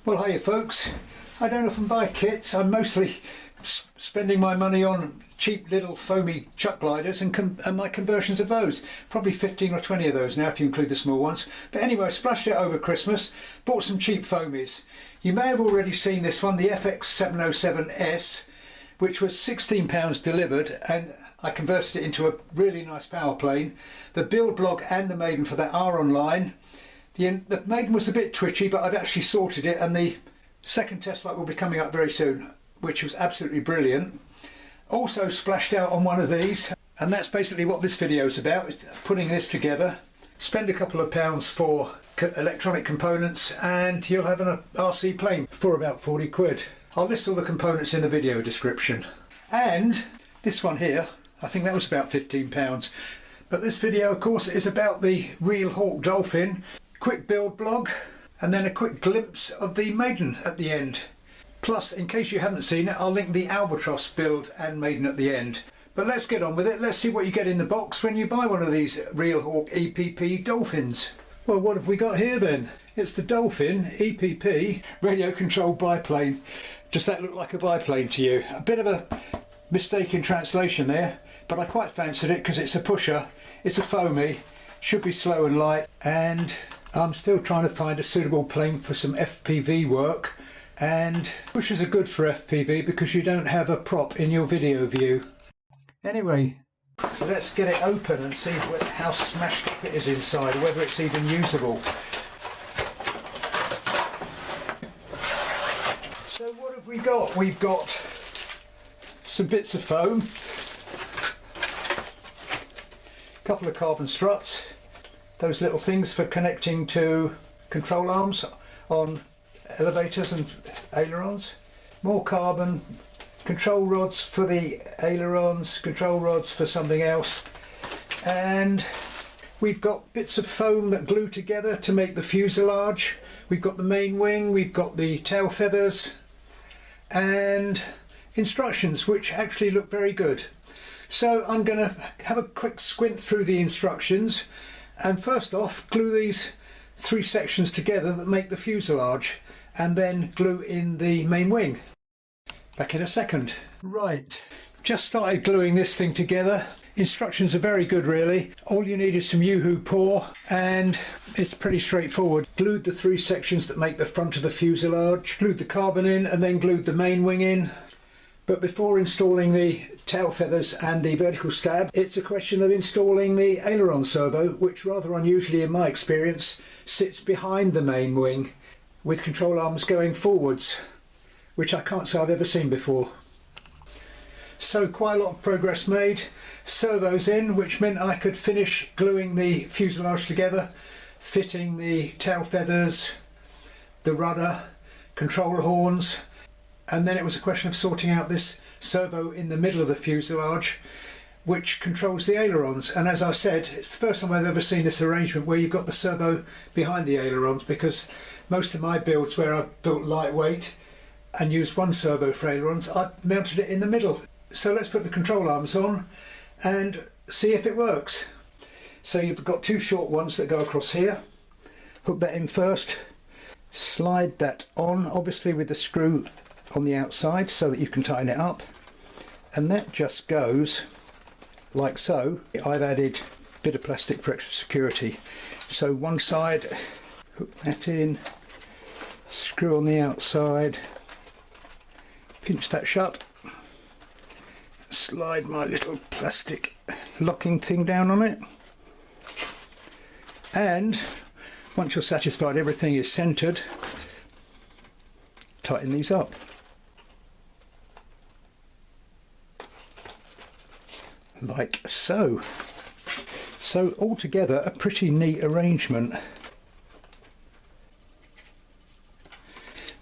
Well, hiya folks. I don't often buy kits. I'm mostly spending my money on cheap little foamy chuck gliders and my conversions of those. Probably 15 or 20 of those now if you include the small ones. But anyway, I splashed it over Christmas, bought some cheap foamies. You may have already seen this one, the FX707 which was £16 delivered, and I converted it into a really nice power plane. The build blog and the Maiden for that are online. The Maiden was a bit twitchy, but I've actually sorted it, and the second test flight will be coming up very soon, which was absolutely brilliant. Also splashed out on one of these, and that's basically what this video is about, putting this together. Spend a couple of pounds for electronic components and you'll have an RC plane for about 40 quid. I'll list all the components in the video description. And this one here, I think that was about £15. But this video, of course, is about the real Hawk Dolphin. Quick build blog, and then a quick glimpse of the Maiden at the end. Plus, in case you haven't seen it, I'll link the Albatross build and Maiden at the end. But let's get on with it. Let's see what you get in the box when you buy one of these Real Hawk EPP Dolphins. Well, what have we got here then? It's the Dolphin EPP radio controlled biplane. Does that look like a biplane to you? A bit of a mistake in translation there, but I quite fancied it because it's a pusher, it's a foamy, should be slow and light, and I'm still trying to find a suitable plane for some FPV work, and pushers are good for FPV because you don't have a prop in your video view. Anyway, let's get it open and see how smashed up it is inside, or whether it's even usable. So what have we got? We've got some bits of foam, a couple of carbon struts, those little things for connecting to control arms on elevators and ailerons, more carbon, control rods for the ailerons, control rods for something else, and we've got bits of foam that glue together to make the fuselage. We've got the main wing, we've got the tail feathers, and instructions which actually look very good. So I'm going to have a quick squint through the instructions, and first off glue these three sections together that make the fuselage, and then glue in the main wing. Back in a second. Right, just started gluing this thing together. Instructions are very good really. All you need is some Yoo-hoo pour, and it's pretty straightforward. Glued the three sections that make the front of the fuselage, glued the carbon in, and then glued the main wing in. But before installing the tail feathers and the vertical stab, it's a question of installing the aileron servo, which rather unusually in my experience sits behind the main wing with control arms going forwards, which I can't say I've ever seen before. So quite a lot of progress made. Servos in, which meant I could finish gluing the fuselage together, fitting the tail feathers, the rudder, control horns, and then it was a question of sorting out this servo in the middle of the fuselage which controls the ailerons. And as I said, it's the first time I've ever seen this arrangement where you've got the servo behind the ailerons, because most of my builds where I've built lightweight and used one servo for ailerons, I've mounted it in the middle. So let's put the control arms on and see if it works. So you've got two short ones that go across here. Hook that in first, slide that on, obviously with the screw on the outside so that you can tighten it up, and that just goes like so. I've added a bit of plastic for extra security. So one side, hook that in, screw on the outside, pinch that shut, slide my little plastic locking thing down on it, and once you're satisfied everything is centered, tighten these up. Like so. So altogether a pretty neat arrangement.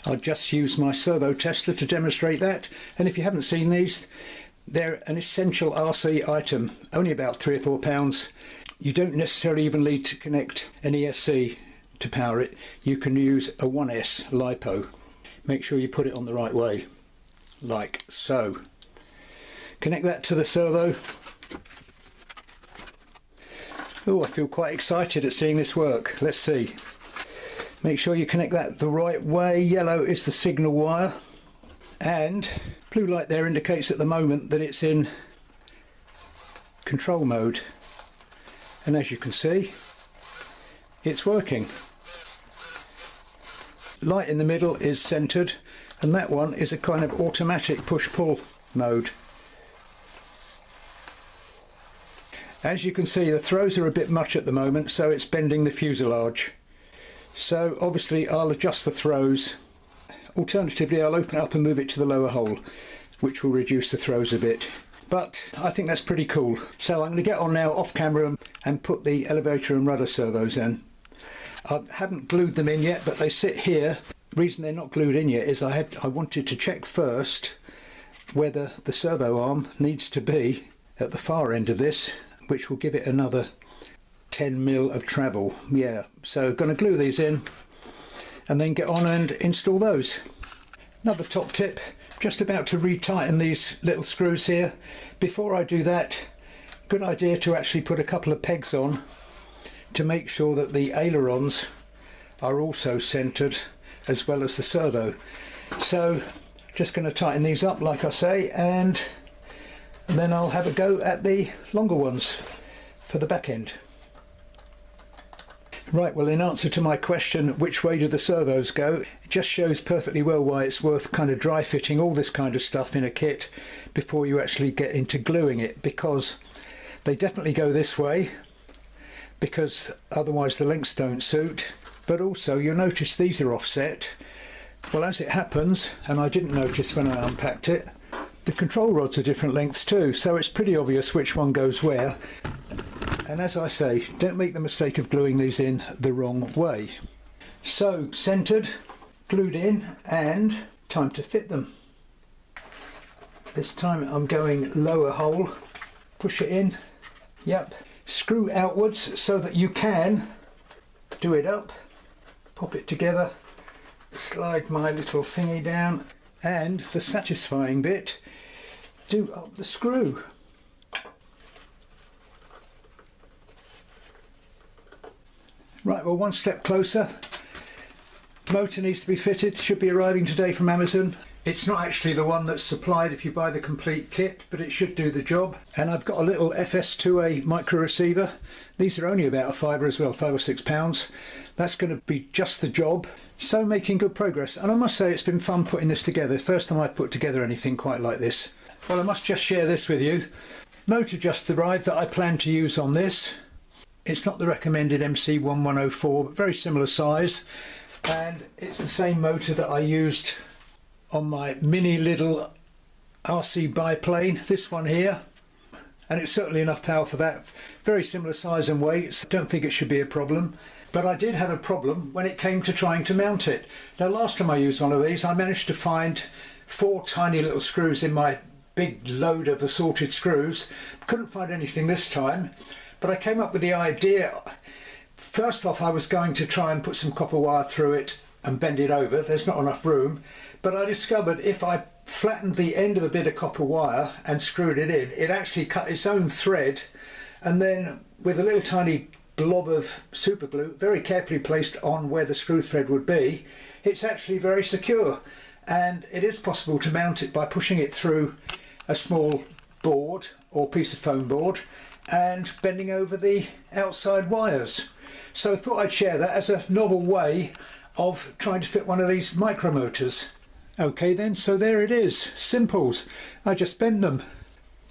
I'll just use my servo tester to demonstrate that, and if you haven't seen these, they're an essential RC item, only about £3 or £4. You don't necessarily even need to connect an ESC to power it. You can use a 1S lipo. Make sure you put it on the right way, like so. Connect that to the servo. Oh, I feel quite excited at seeing this work. Let's see. Make sure you connect that the right way. Yellow is the signal wire, and blue light there indicates at the moment that it's in control mode, and as you can see, it's working. Light in the middle is centered, and that one is a kind of automatic push-pull mode. As you can see, the throws are a bit much at the moment, so it's bending the fuselage. So obviously I'll adjust the throws. Alternatively, I'll open it up and move it to the lower hole, which will reduce the throws a bit. But I think that's pretty cool. So I'm going to get on now off camera and put the elevator and rudder servos in. I haven't glued them in yet, but they sit here. The reason they're not glued in yet is I wanted to check first whether the servo arm needs to be at the far end of this, which will give it another 10 mil of travel. Yeah, so going to glue these in and then get on and install those. Another top tip, just about to retighten these little screws here. Before I do that, good idea to actually put a couple of pegs on to make sure that the ailerons are also centered as well as the servo. So just going to tighten these up like I say, and then I'll have a go at the longer ones for the back end. Right, well, in answer to my question, which way do the servos go, it just shows perfectly well why it's worth kind of dry fitting all this kind of stuff in a kit before you actually get into gluing it, because they definitely go this way, because otherwise the lengths don't suit. But also you'll notice these are offset. Well, as it happens, and I didn't notice when I unpacked it, the control rods are different lengths too, so it's pretty obvious which one goes where. And as I say, don't make the mistake of gluing these in the wrong way. So, centered, glued in, and time to fit them. This time I'm going lower hole, push it in, yep, screw outwards so that you can do it up, pop it together, slide my little thingy down, and the satisfying bit, do up the screw. Right, well, one step closer. Motor needs to be fitted, should be arriving today from Amazon. It's not actually the one that's supplied if you buy the complete kit, but it should do the job. And I've got a little FS2A micro receiver. These are only about a fiver as well, £5 or £6. That's going to be just the job. So making good progress, and I must say it's been fun putting this together. First time I've put together anything quite like this. Well, I must just share this with you. Motor just arrived that I plan to use on this. It's not the recommended MC1104, but very similar size, and it's the same motor that I used on my mini little RC biplane, this one here, and it's certainly enough power for that. Very similar size and weights, don't think it should be a problem. But I did have a problem when it came to trying to mount it. Now, last time I used one of these, I managed to find 4 tiny little screws in my big load of assorted screws. Couldn't find anything this time, but I came up with the idea. First off, I was going to try and put some copper wire through it and bend it over. There's not enough room, but I discovered if I flattened the end of a bit of copper wire and screwed it in, it actually cut its own thread, and then with a little tiny blob of super glue very carefully placed on where the screw thread would be, it's actually very secure. And it is possible to mount it by pushing it through a small board or piece of foam board and bending over the outside wires. So I thought I'd share that as a novel way of trying to fit one of these micro motors. Okay then, so there it is, simples. I just bend them.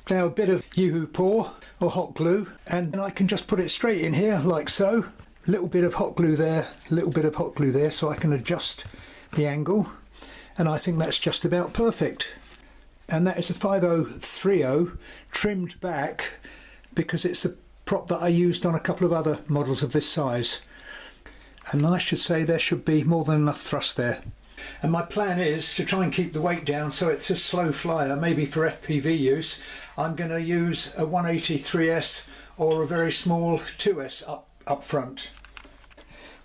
Now a bit of Yoo-hoo pour or hot glue, and then I can just put it straight in here like so. A little bit of hot glue there, a little bit of hot glue there, so I can adjust the angle, and I think that's just about perfect. And that is a 5030 trimmed back, because it's a prop that I used on a couple of other models of this size. And I should say there should be more than enough thrust there. And my plan is to try and keep the weight down so it's a slow flyer, maybe for FPV use. I'm going to use a 180 3S or a very small 2S up front.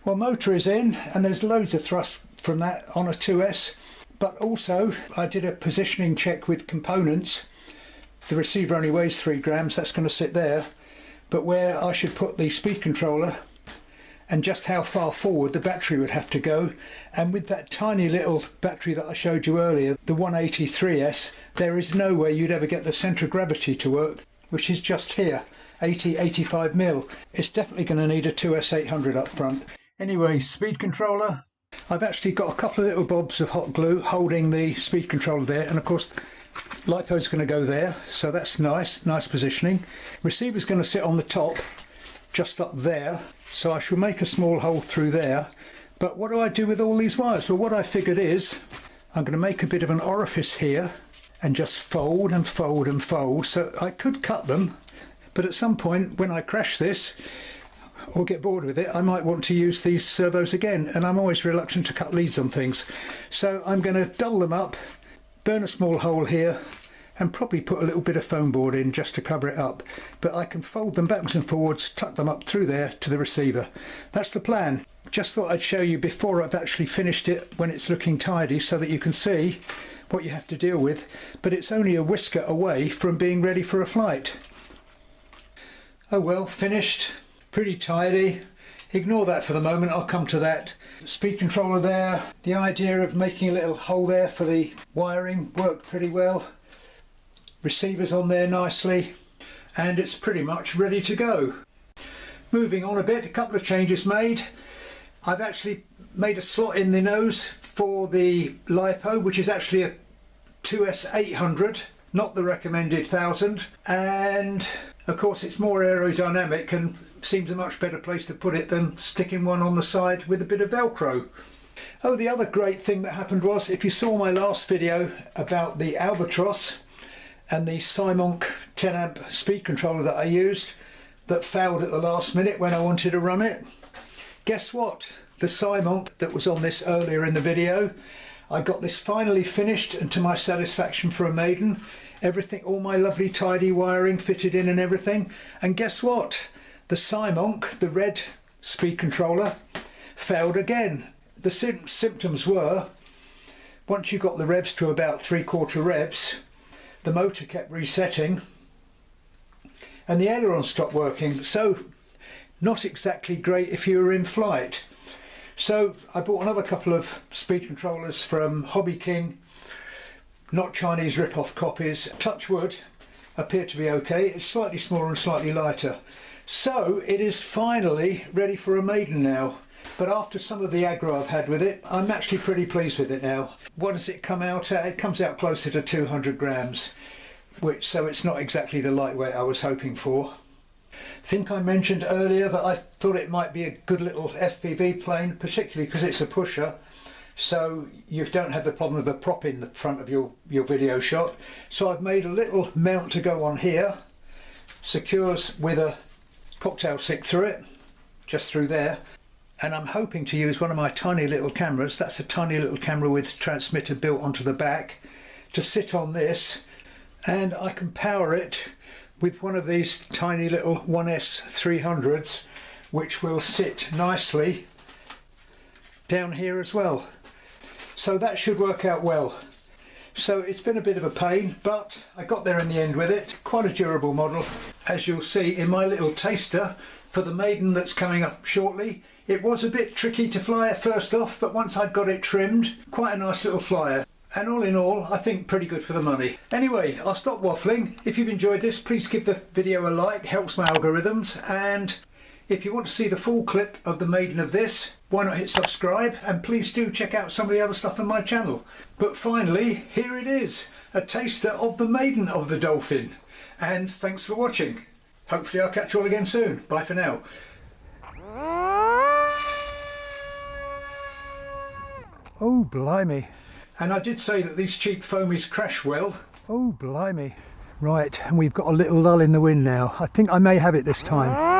Well, motor is in, and there's loads of thrust from that on a 2S, but also I did a positioning check with components. The receiver only weighs 3 grams, that's going to sit there, but where I should put the speed controller and just how far forward the battery would have to go. And with that tiny little battery that I showed you earlier, the 183S, there is no way you'd ever get the centre of gravity to work, which is just here, 85 mil. It's definitely going to need a 2S800 up front. Anyway, speed controller. I've actually got a couple of little bobs of hot glue holding the speed controller there, and of course lipo's going to go there, so that's nice positioning. Receiver's going to sit on the top, just up there, so I shall make a small hole through there. But what do I do with all these wires? Well, what I figured is I'm going to make a bit of an orifice here and just fold and fold and fold, so I could cut them, but at some point when I crash this or get bored with it, I might want to use these servos again, and I'm always reluctant to cut leads on things. So I'm going to dull them up, burn a small hole here, and probably put a little bit of foam board in just to cover it up. But I can fold them backwards and forwards, tuck them up through there to the receiver. That's the plan. Just thought I'd show you before I've actually finished it when it's looking tidy, so that you can see what you have to deal with. But it's only a whisker away from being ready for a flight. Oh well, finished. Pretty tidy. Ignore that for the moment, I'll come to that. Speed controller there. The idea of making a little hole there for the wiring worked pretty well. Receivers on there nicely, and it's pretty much ready to go. Moving on a bit, a couple of changes made. I've actually made a slot in the nose for the lipo, which is actually a 2S800, not the recommended 1000, and of course it's more aerodynamic and seems a much better place to put it than sticking one on the side with a bit of Velcro. Oh, the other great thing that happened was, if you saw my last video about the Albatross and the Simonk 10 amp speed controller that I used that failed at the last minute when I wanted to run it, guess what? The Simonk that was on this earlier in the video, I got this finally finished and to my satisfaction for a Maiden. Everything, all my lovely tidy wiring fitted in and everything, and guess what? The Simonk, the red speed controller, failed again. The symptoms were, once you got the revs to about 3/4 revs, the motor kept resetting and the aileron stopped working, so not exactly great if you were in flight. So I bought another couple of speed controllers from Hobbywing, not Chinese rip-off copies. Touch wood, appear to be okay. It's slightly smaller and slightly lighter. So it is finally ready for a Maiden now. But after some of the aggro I've had with it, I'm actually pretty pleased with it now. What does it come out at? It comes out closer to 200 grams, so it's not exactly the lightweight I was hoping for. I think I mentioned earlier that I thought it might be a good little FPV plane, particularly because it's a pusher, so you don't have the problem of a prop in the front of your video shot. So I've made a little mount to go on here, secures with a cocktail stick through it, just through there, and I'm hoping to use one of my tiny little cameras, that's a tiny little camera with transmitter built onto the back, to sit on this, and I can power it with one of these tiny little 1S300s, which will sit nicely down here as well. So that should work out well. So it's been a bit of a pain, but I got there in the end with it. Quite a durable model. As you'll see in my little taster for the Maiden that's coming up shortly, it was a bit tricky to fly at first off, but once I'd got it trimmed, quite a nice little flyer. And all in all, I think pretty good for the money. Anyway, I'll stop waffling. If you've enjoyed this, please give the video a like, helps my algorithms. And if you want to see the full clip of the Maiden of this, why not hit subscribe? And please do check out some of the other stuff on my channel. But finally, here it is, a taster of the Maiden of the Dolphin. And thanks for watching. Hopefully I'll catch you all again soon. Bye for now. Oh, blimey. And I did say that these cheap foamies crash well. Oh, blimey. Right, and we've got a little lull in the wind now. I think I may have it this time.